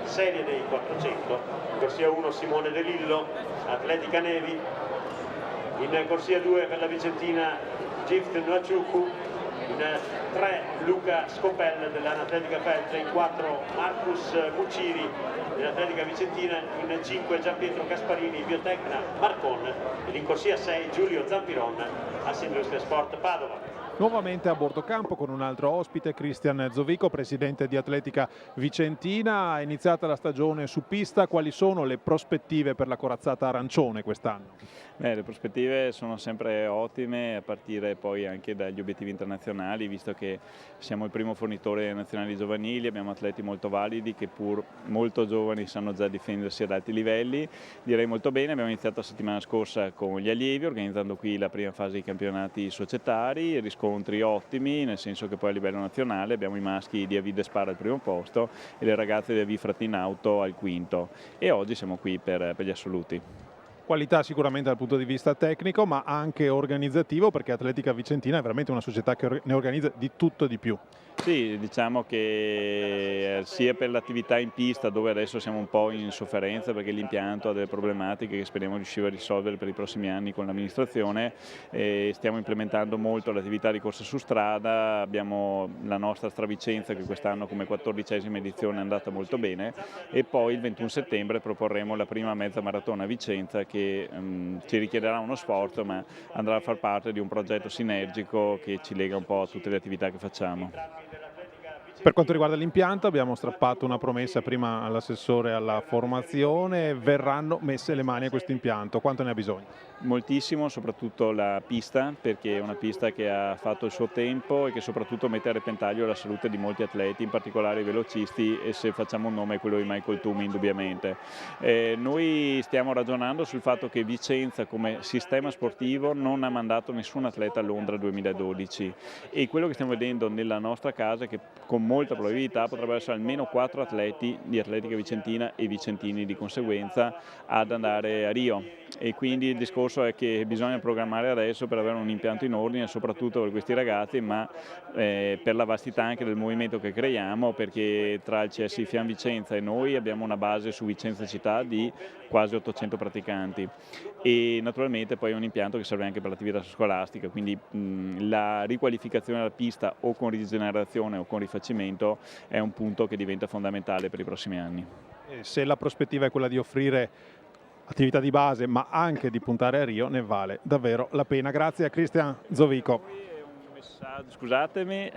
serie dei 400, corsia 1 Simone De Lillo, Atletica Nevi, in corsia 2 per la Vicentina Gift Nwachukwu, in 3 Luca Scopel dell'Atletica Feltre, in 4 Marcus Muciri dell'Atletica Vicentina, in 5 Gianpietro Gasparini Biotecna Marcon, ed in corsia 6 Giulio Zampiron Assindustria Sport Padova. Nuovamente a bordo campo con un altro ospite, Cristian Zovico, presidente di Atletica Vicentina. È iniziata la stagione su pista, quali sono le prospettive per la corazzata arancione quest'anno? Le prospettive sono sempre ottime, a partire poi anche dagli obiettivi internazionali, visto che siamo il primo fornitore nazionale giovanili, abbiamo atleti molto validi che pur molto giovani sanno già difendersi ad alti livelli. Direi molto bene, abbiamo iniziato la settimana scorsa con gli allievi, organizzando qui la prima fase dei campionati societari, riscontri ottimi, nel senso che poi a livello nazionale abbiamo i maschi di Avide Spara al primo posto e le ragazze di Avi Frattinauto al quinto, e oggi siamo qui per gli assoluti. Qualità sicuramente dal punto di vista tecnico, ma anche organizzativo, perché Atletica Vicentina è veramente una società che ne organizza di tutto e di più. Sì, diciamo che sia per l'attività in pista, dove adesso siamo un po' in sofferenza perché l'impianto ha delle problematiche che speriamo riuscire a risolvere per i prossimi anni con l'amministrazione, stiamo implementando molto l'attività di corsa su strada, abbiamo la nostra Stravicenza che quest'anno come 14ª edizione è andata molto bene, e poi il 21 settembre proporremo la prima mezza maratona a Vicenza che ci richiederà uno sforzo, ma andrà a far parte di un progetto sinergico che ci lega un po' a tutte le attività che facciamo. Per quanto riguarda l'impianto abbiamo strappato una promessa prima all'assessore alla formazione, verranno messe le mani a questo impianto, quanto ne ha bisogno? Moltissimo, soprattutto la pista, perché è una pista che ha fatto il suo tempo e che soprattutto mette a repentaglio la salute di molti atleti, in particolare i velocisti, e se facciamo un nome è quello di Michael Toomey indubbiamente. Noi stiamo ragionando sul fatto che Vicenza come sistema sportivo non ha mandato nessun atleta a Londra 2012, e quello che stiamo vedendo nella nostra casa è che con molta probabilità potrebbero essere almeno 4 atleti di Atletica Vicentina e vicentini di conseguenza ad andare a Rio, e quindi il discorso è che bisogna programmare adesso per avere un impianto in ordine, soprattutto per questi ragazzi, ma per la vastità anche del movimento che creiamo, perché tra il CSI Fiam Vicenza e noi abbiamo una base su Vicenza città di quasi 800 praticanti, e naturalmente poi è un impianto che serve anche per l'attività scolastica, quindi la riqualificazione della pista o con rigenerazione o con rifacimento è un punto che diventa fondamentale per i prossimi anni. Se la prospettiva è quella di offrire attività di base ma anche di puntare a Rio, ne vale davvero la pena. Grazie a Cristian Zovico. Scusatemi,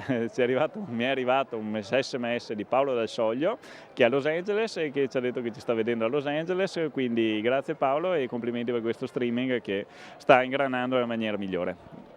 mi è arrivato un SMS di Paolo Dal Soglio che è a Los Angeles e che ci ha detto che ci sta vedendo a Los Angeles, quindi grazie Paolo e complimenti per questo streaming che sta ingranando nella maniera migliore.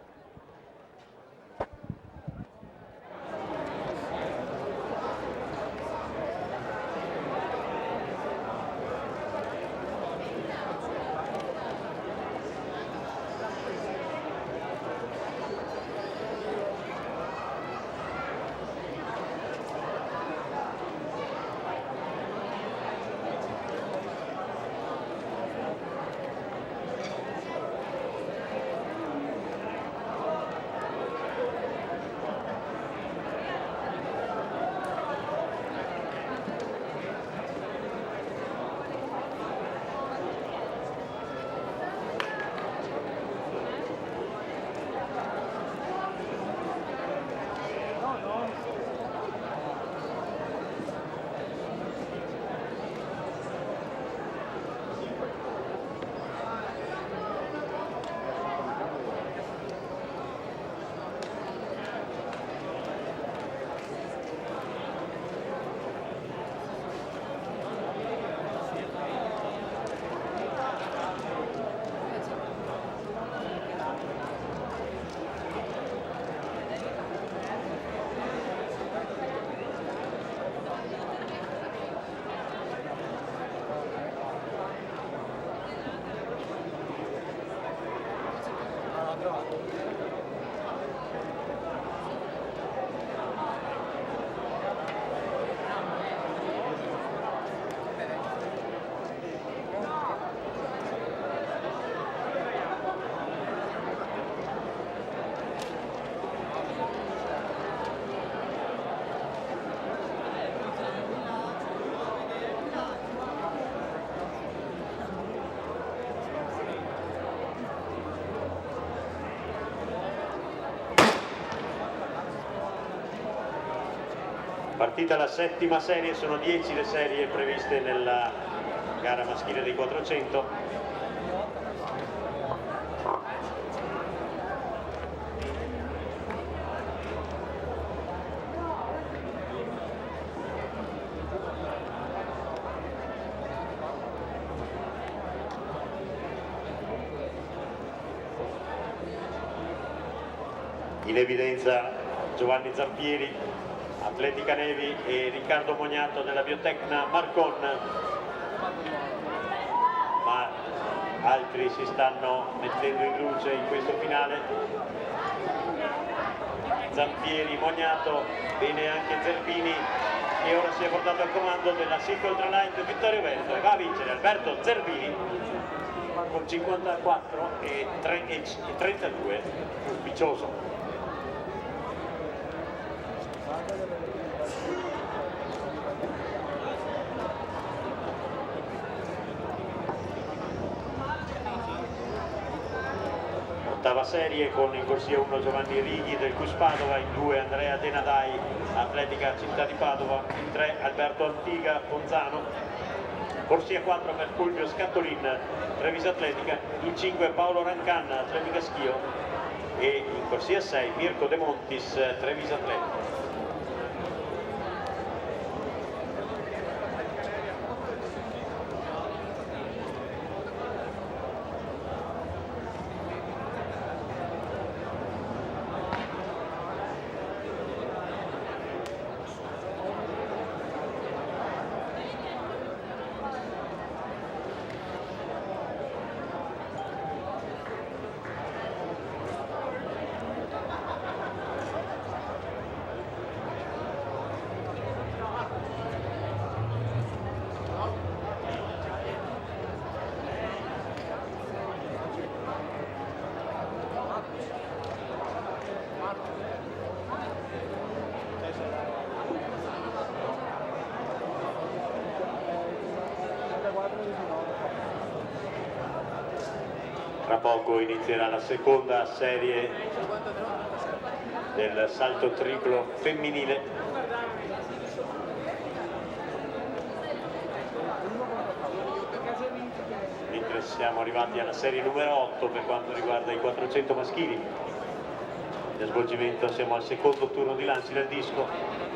partita la settima serie, sono 10 le serie previste nella gara maschile dei 400. In evidenza Giovanni Zampieri, Atletica Nevi, e Riccardo Mognato della Biotecna Marcon, ma altri si stanno mettendo in luce in questo finale. Zampieri, Mognato, bene anche Zerbini, che ora si è portato al comando della Silk Ultralight Vittorio Veneto, e va a vincere Alberto Zerbini con 54 e 32, ufficioso. Ottava serie con in corsia 1 Giovanni Righi del CUS Padova, in 2 Andrea Denadai, Atletica Città di Padova, in 3 Alberto Antiga Ponzano, corsia 4 per Fulvio Scattolin, Treviso Atletica, in 5 Paolo Rancanna, Atletica Schio, e in corsia 6 Mirko De Montis, Treviso Atletica. Tra poco inizierà la seconda serie del salto triplo femminile. Mentre siamo arrivati alla serie numero 8 per quanto riguarda i 400 maschili. In svolgimento siamo al secondo turno di lanci del disco.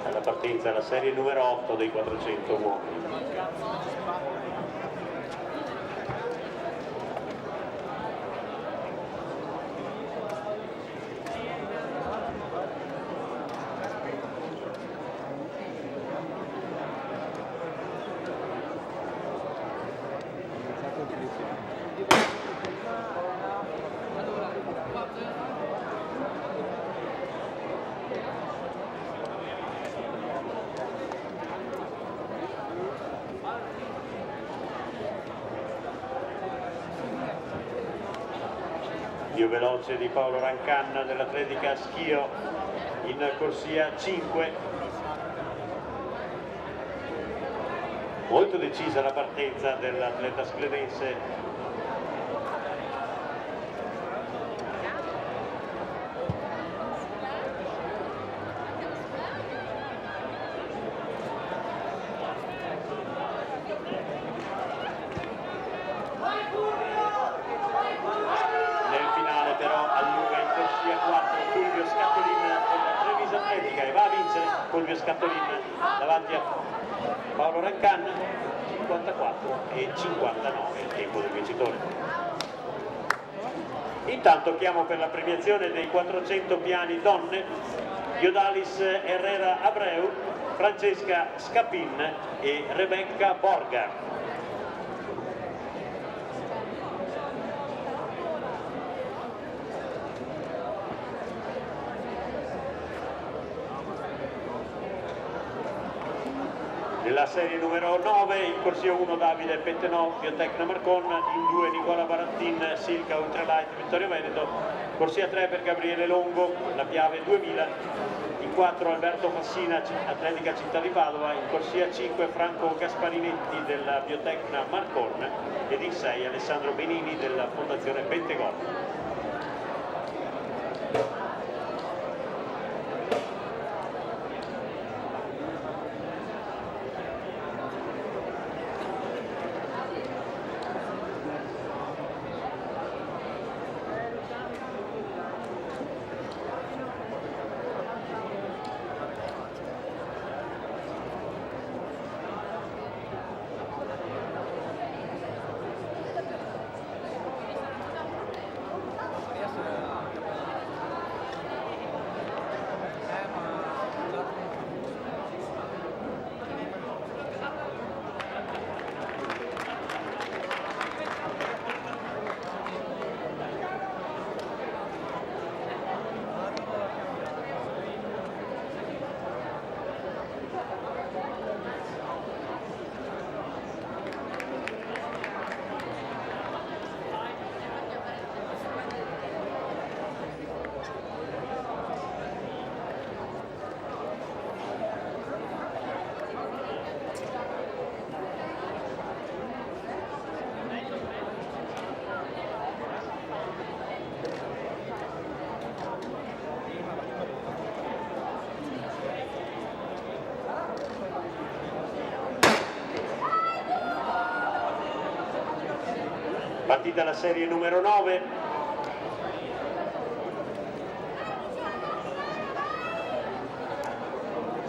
Alla partenza la serie numero 8 dei 400 uomini. Dio veloce di Paolo Rancanna dell'Atletica Schio in corsia 5. Molto decisa la partenza dell'atleta scledense. Fulvio Scattolin davanti a Paolo Rancanna, 54 e 59 il tempo del vincitore. Intanto chiamo per la premiazione dei 400 piani donne Iodalis Herrera Abreu, Francesca Scapin e Rebecca Borga. la serie numero 9, in corsia 1 Davide Pettenò, Biotecna Marcon, in 2 Nicola Barattin, Silca Ultralight, Vittorio Veneto, corsia 3 per Gabriele Longo, la Piave 2000, in 4 Alberto Fassina, Atletica Città di Padova, in corsia 5 Franco Gasparinetti della Biotecna Marcon ed in 6 Alessandro Benini della Fondazione Bentegodi. Partita la serie numero 9.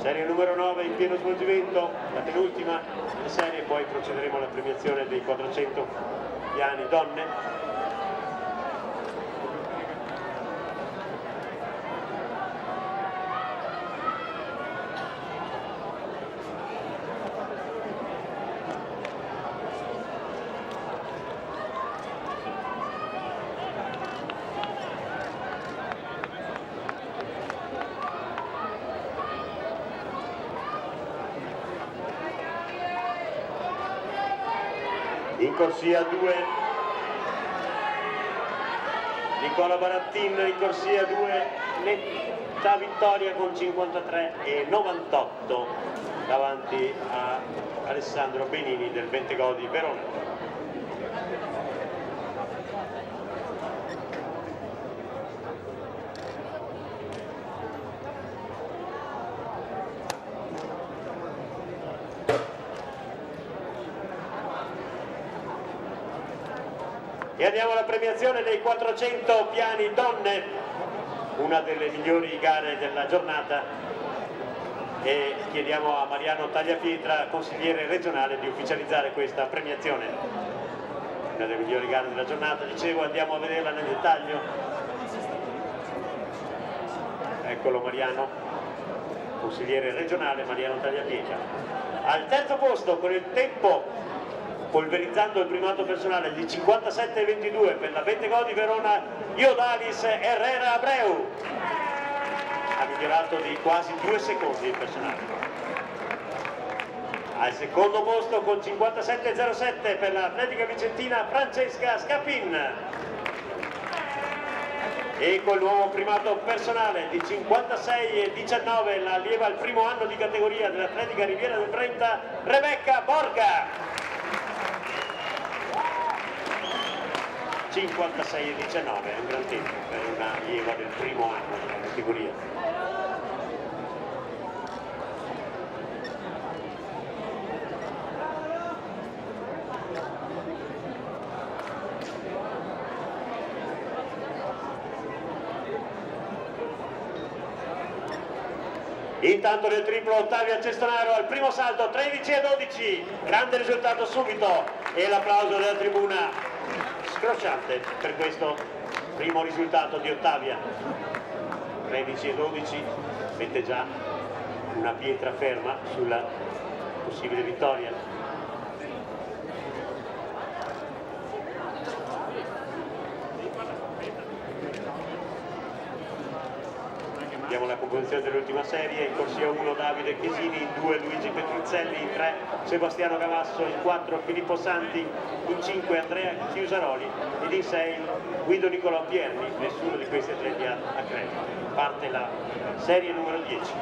Serie numero 9 in pieno svolgimento, la penultima delle serie, poi procederemo alla premiazione dei 400 piani donne. In corsia 2 Nicola Barattin, in corsia 2 netta vittoria con 53,98 davanti a Alessandro Benini del Bentegodi Verona. E andiamo alla premiazione dei 400 piani donne, una delle migliori gare della giornata, e chiediamo a Mariano Tagliapietra, consigliere regionale, di ufficializzare questa premiazione. Una delle migliori gare della giornata, dicevo, andiamo a vederla nel dettaglio. Eccolo Mariano, consigliere regionale Mariano Tagliapietra. Al terzo posto con il tempo, polverizzando il primato personale di 57,22 per la Bentegodi Verona, Iodalis Herrera Abreu. Ha migliorato di quasi 2 secondi il personale. Al secondo posto con 57,07 per l'Atletica Vicentina Francesca Scappin. E col nuovo primato personale di 56,19 la allieva al primo anno di categoria dell'Atletica Riviera del Brenta, Rebecca Borga. 56,19 è un gran tempo per una allieva del primo anno della categoria. Intanto nel triplo Ottavia Cestonaro al primo salto 13,12, grande risultato subito e l'applauso della tribuna scrosciante per questo primo risultato di Ottavia. 13,12 mette già una pietra ferma sulla possibile vittoria. Vediamo la composizione dell'ultima serie: in corsia 1 Davide Chiesini, in 2 Luigi Petruzzelli, in 3 Sebastiano Cavasso, in 4 Filippo Santi, in 5 Andrea Chiusaroli ed in 6 Guido Nicolò Pierni. Nessuno di questi atleti ha credito. Parte la serie numero 10.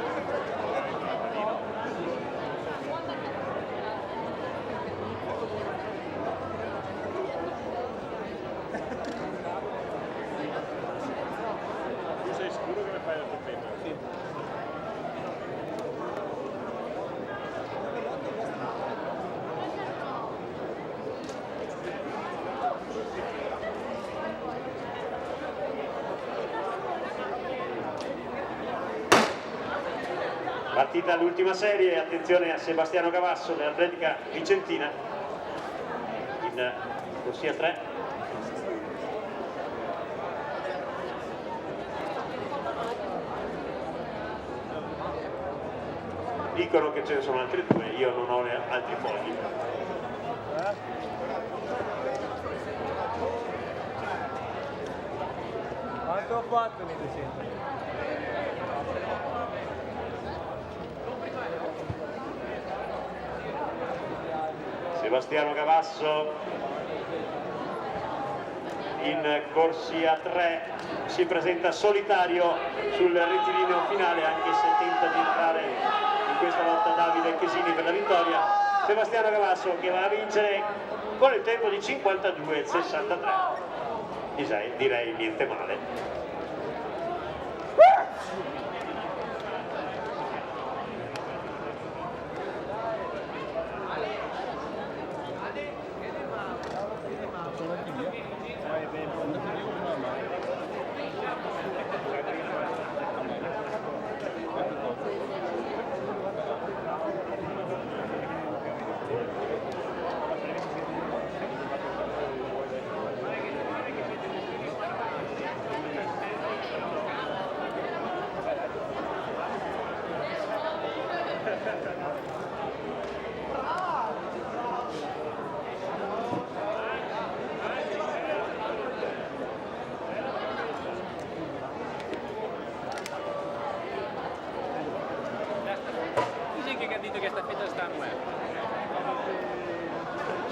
Partita l'ultima serie, attenzione a Sebastiano Cavasso dell'Atletica Vicentina, in corsia 3. Dicono che ce ne sono altri 2, io non ho altri fogli. Quanto ho fatto nei 200? Sebastiano Cavasso in corsia 3 si presenta solitario sul rettilineo finale, anche se tenta di entrare in questa volta Davide Chiesini per la vittoria. Sebastiano Cavasso che va a vincere con il tempo di 52,63. Direi niente male.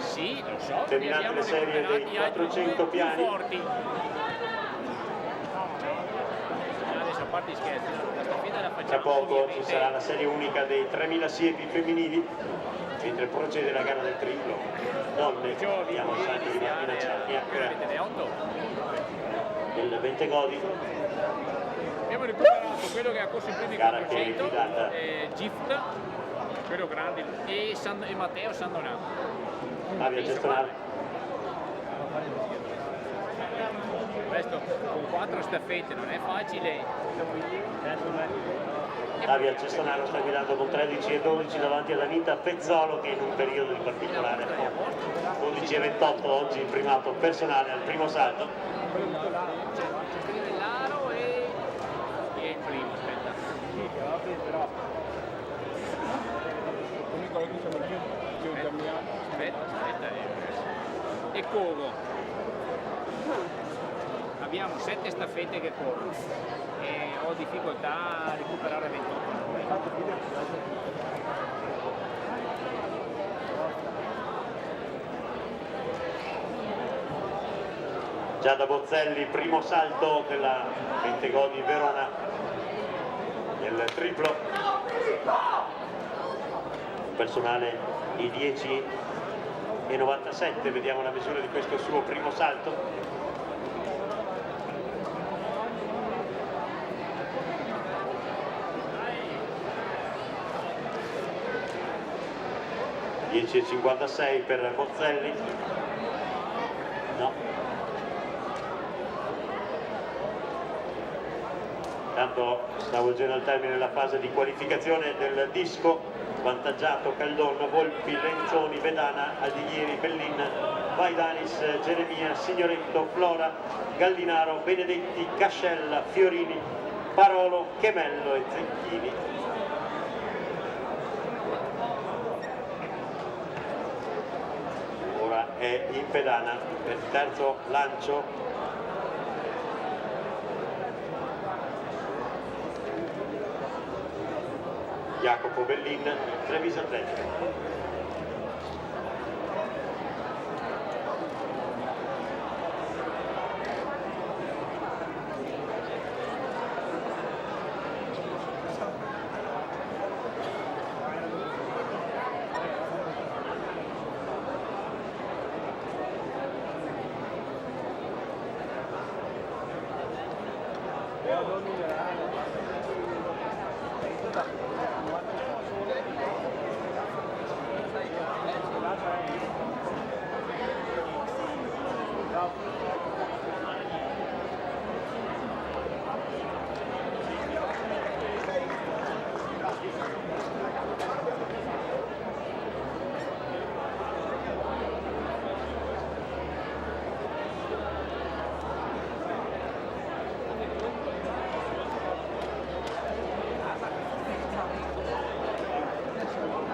Sì, lo so. Terminate le serie dei 400 piani. Adesso a parte scherzi, la staffetta la facciamo. Tra poco ci sarà la serie unica dei 3000 siepi femminili, mentre procede la gara del triplo. Donne, vediamo i salti di Martina Ciarniac del Ventegodi. Abbiamo recuperato quello che ha corso in primi Gara che è 400, guidata Gift, quello grande, e Matteo Sandonato. Avia Gestonale. Questo con 4 staffette non è facile. Avia Cestonaro sta guidando con 13,12 davanti ad Anita Pezzolo, che in un periodo di particolare 12,28 oggi il primato personale al primo salto. C'è Crivellaro e chi è il primo? Aspetta. Aspetta. E Covo. Abbiamo 7 staffette che corrono e ho difficoltà a recuperare 28. Giada Bozzelli, primo salto della Ventegodi Verona nel triplo, personale di 10,97. Vediamo la misura di questo suo primo salto. (10,56) per Bozzelli. No. Intanto sta volgendo al termine la fase di qualificazione del disco, svantaggiato Caldon, Volpi, Lenzoni, Vedana, Aldighieri, Bellin, Vaidanis, Geremia, Signoretto, Flora, Gallinaro, Benedetti, Cascella, Fiorini, Parolo, Chemello e Zecchini. Ora è in pedana per il terzo lancio. Jacopo Bellin, Treviso Atletica.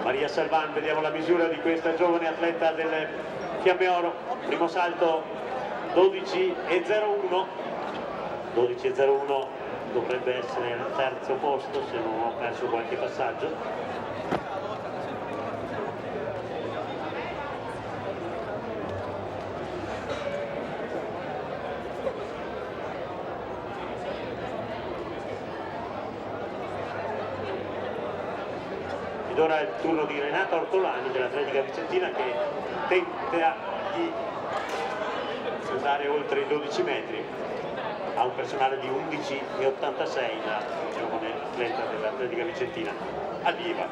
Maria Salvan, vediamo la misura di questa giovane atleta del Fiamme Oro, primo salto 12,01, 12,01 dovrebbe essere al terzo posto se non ho perso qualche passaggio. Ed ora è il turno di Renata Ortolani dell'Atletica Vicentina che tenta di andare oltre i 12 metri. Ha un personale di 11,86 la giovane atleta dell'Atletica Vicentina. Allieva.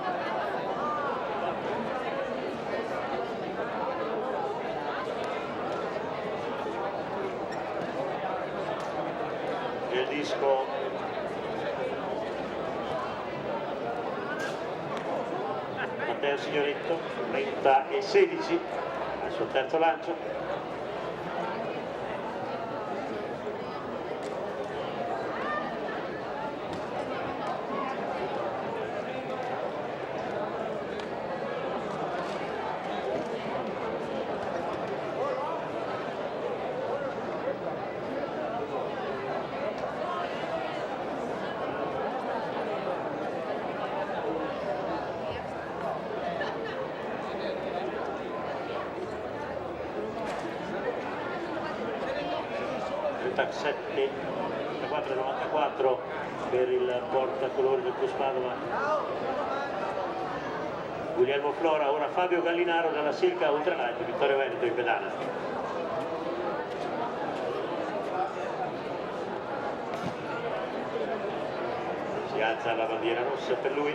Nel disco Matteo Signoretto, 30,16 al suo terzo lancio. (37, 94 per il portacolori del Cruz Padova Guglielmo Flora. Ora Fabio Gallinaro dalla Silca Ultralight, Vittorio Veneto in pedana. Si alza la bandiera rossa per lui.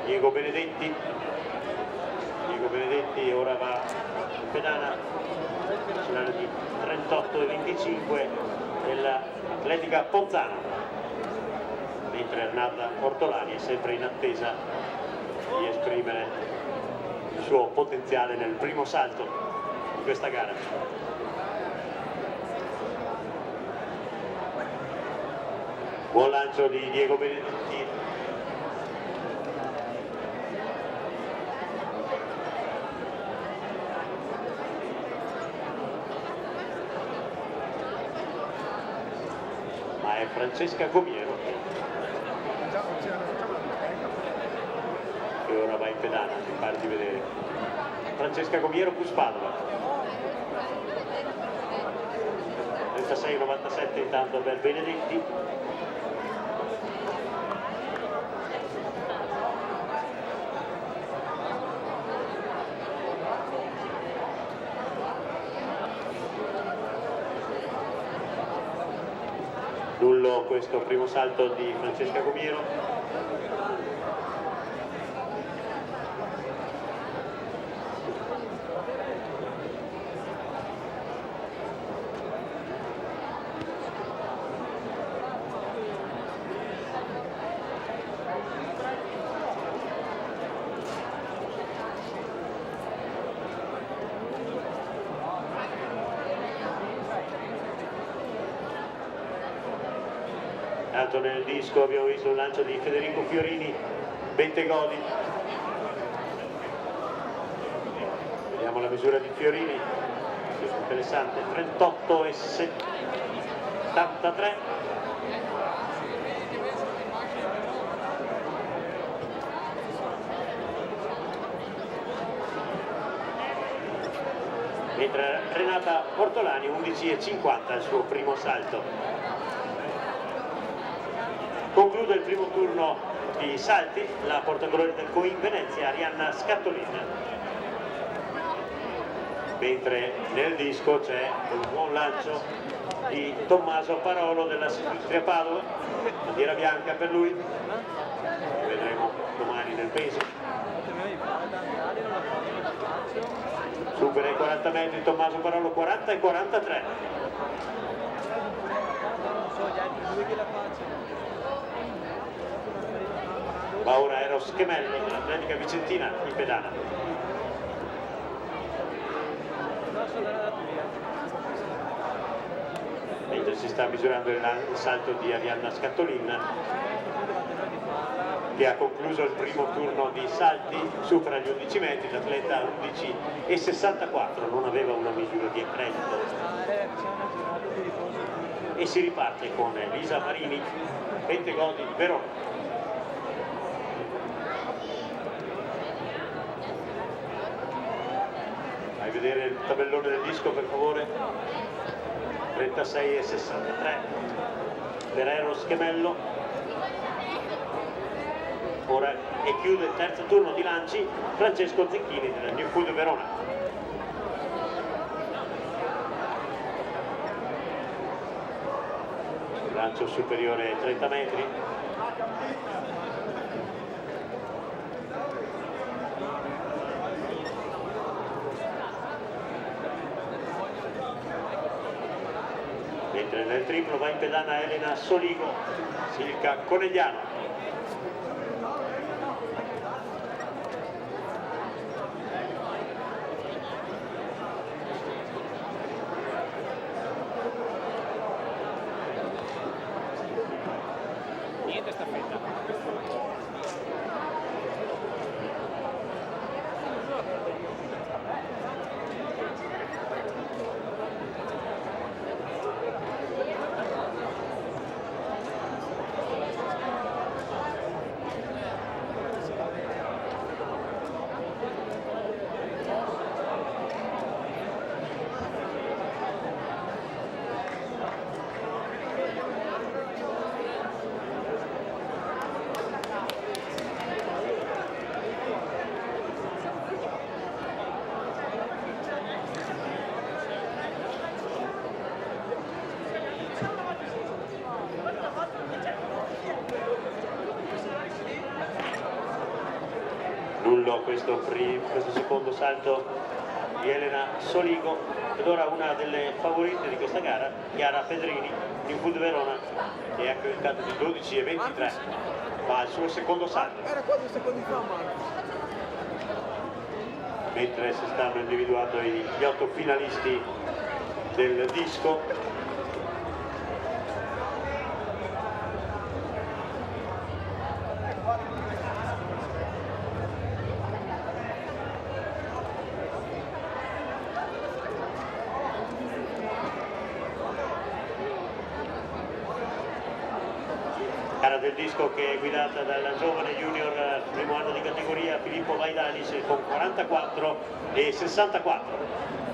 Diego Benedetti ora va in pedana, nazionale di 38,25 dell'Atletica Pozzano, mentre Renata Ortolani è sempre in attesa di esprimere il suo potenziale nel primo salto di questa gara. Buon lancio di Diego Benedetti. Ma è Francesca Comiero che ora va in pedana, mi pare di vedere. Francesca Comiero, Cruz Padova. 36,97 intanto per Benedetti. Nullo questo primo salto di Francesca Comiero. Nel disco abbiamo visto un lancio di Federico Fiorini, Bentegodi. Vediamo la misura di Fiorini, interessante, 38,73. mentre Renata Ortolani 11,50 il suo primo salto. Conclude il primo turno di salti la portacolori del COIN Venezia Arianna Scattolin, mentre nel disco c'è un buon lancio di Tommaso Parolo della Silvestria Padova, bandiera bianca per lui, vedremo domani nel peso. Supera i 40 metri Tommaso Parolo, 40 e 43. Va ora Eros Chemello dell'Atletica Vicentina in pedana. Mentre si sta misurando il salto di Arianna Scattolin, che ha concluso il primo turno di salti, supera gli 11 metri, l'atleta 11,64, non aveva una misura di accredito. E si riparte con Elisa Marini, Bentegodi, Verona. Fai vedere il tabellone del disco per favore. 36,63 per Eros Chemello. Ora e chiude il terzo turno di lanci Francesco Zecchini della New Food Verona. Lancio superiore ai 30 metri. Mentre nel triplo va in pedana Elena Soligo, Silca Conegliano. Niente staffetta. Nullo questo secondo salto di Elena Soligo, ed ora una delle favorite di questa gara, Chiara Pedrini di Food Verona, che è accreditato di 12,23, fa il suo secondo salto. Era 4 secondi fa, Marco. Mentre si stanno individuando gli 8 finalisti del disco. Gara del disco che è guidata dal giovane junior primo anno di categoria Filippo Vaidalis con 44,64.